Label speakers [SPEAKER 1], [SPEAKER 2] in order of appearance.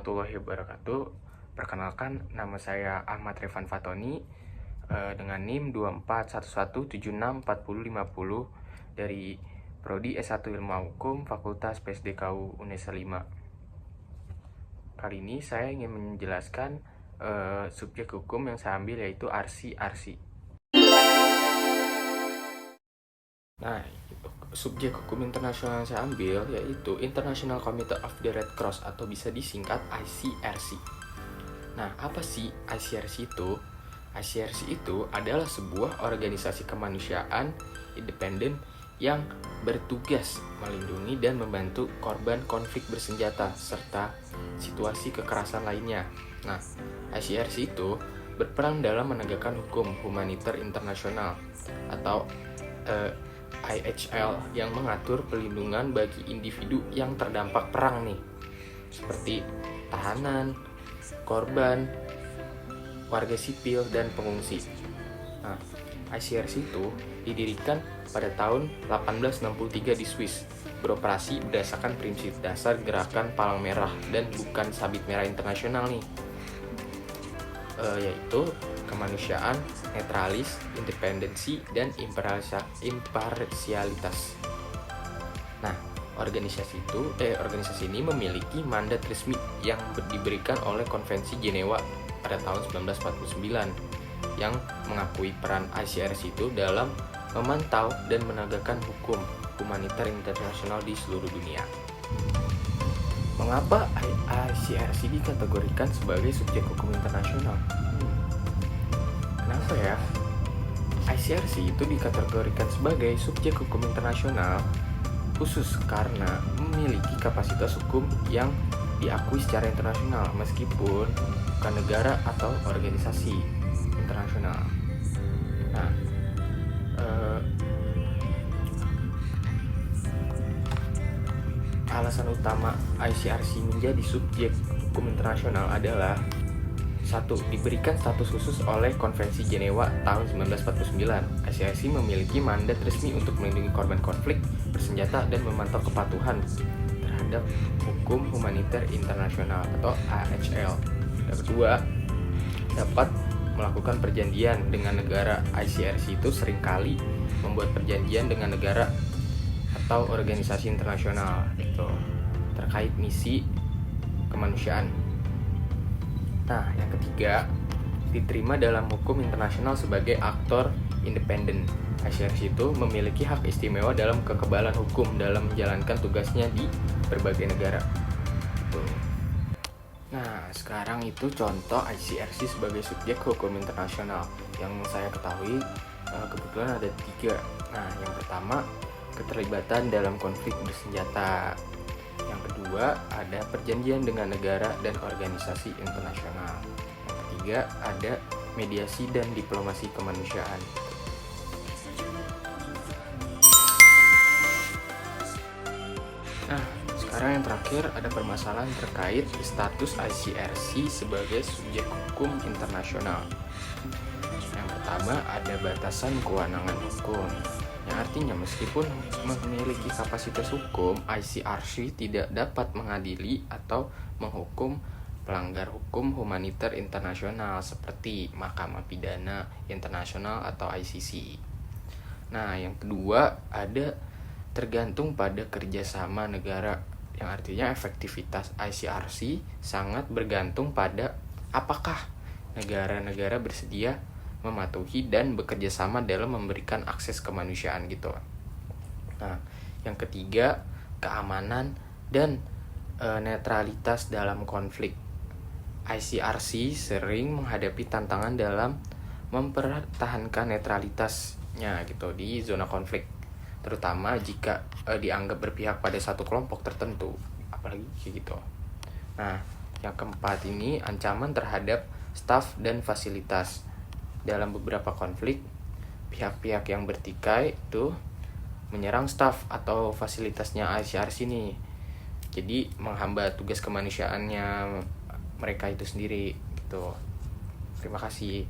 [SPEAKER 1] warahmatullahi wabarakatuh. Perkenalkan, nama saya Ahmad Revan Fatoni dengan NIM 2411764050 dari Prodi S1 Ilmu Hukum Fakultas PSDKU Unesa 5. Kali ini saya ingin menjelaskan subjek hukum yang saya ambil, yaitu RC. Nah, subjek hukum internasional yang saya ambil yaitu International Committee of the Red Cross atau bisa disingkat ICRC. Nah, apa sih ICRC itu? ICRC itu adalah sebuah organisasi kemanusiaan independen yang bertugas melindungi dan membantu korban konflik bersenjata serta situasi kekerasan lainnya. Nah, ICRC itu berperan dalam menegakkan hukum humaniter internasional atau IHL yang mengatur pelindungan bagi individu yang terdampak perang nih, seperti tahanan, korban, warga sipil, dan pengungsi. Nah, ICRC itu didirikan pada tahun 1863 di Swiss, beroperasi berdasarkan prinsip dasar gerakan Palang Merah dan bukan Sabit Merah Internasional nih, yaitu kemanusiaan, netralis, independensi, dan imparsialitas. Nah, organisasi ini memiliki mandat resmi yang diberikan oleh Konvensi Jenewa pada tahun 1949 yang mengakui peran ICRC itu dalam memantau dan menegakkan hukum humaniter internasional di seluruh dunia. Mengapa ICRC dikategorikan sebagai subjek hukum internasional? Kenapa ya? ICRC itu dikategorikan sebagai subjek hukum internasional khusus karena memiliki kapasitas hukum yang diakui secara internasional meskipun bukan negara atau organisasi internasional. Nah, alasan utama ICRC menjadi subjek hukum internasional adalah: 1. Diberikan status khusus oleh Konvensi Jenewa tahun 1949. ICRC memiliki mandat resmi untuk melindungi korban konflik bersenjata dan memantau kepatuhan terhadap hukum humaniter internasional atau AHL. Yang kedua, dapat melakukan perjanjian dengan negara. ICRC itu seringkali membuat perjanjian dengan negara atau organisasi internasional itu terkait misi kemanusiaan. Nah, yang ketiga, diterima dalam hukum internasional sebagai aktor independen. ICRC itu memiliki hak istimewa dalam kekebalan hukum dalam menjalankan tugasnya di berbagai negara. Nah, sekarang itu contoh ICRC sebagai subjek hukum internasional. Yang saya ketahui kebetulan ada 3. Nah, yang pertama, keterlibatan dalam konflik bersenjata. Yang kedua, ada perjanjian dengan negara dan organisasi internasional. Yang ketiga, ada mediasi dan diplomasi kemanusiaan. Nah, sekarang yang terakhir ada permasalahan terkait status ICRC sebagai subjek hukum internasional. Yang pertama, ada batasan kewenangan hukum. Yang artinya meskipun memiliki kapasitas hukum, ICRC tidak dapat mengadili atau menghukum pelanggar hukum humaniter internasional seperti Mahkamah Pidana Internasional atau ICC. Nah, yang kedua, ada tergantung pada kerjasama negara, yang artinya efektivitas ICRC sangat bergantung pada apakah negara-negara bersedia mematuhi dan bekerja sama dalam memberikan akses kemanusiaan gitu. Nah, yang ketiga, keamanan dan netralitas dalam konflik. ICRC sering menghadapi tantangan dalam mempertahankan netralitasnya gitu di zona konflik, terutama jika dianggap berpihak pada satu kelompok tertentu, apalagi kayak gitu. Nah, yang keempat ini ancaman terhadap staf dan fasilitas. Dalam beberapa konflik, pihak-pihak yang bertikai itu menyerang staf atau fasilitasnya ICRC nih. Jadi menghambat tugas kemanusiaannya mereka itu sendiri gitu. Terima kasih.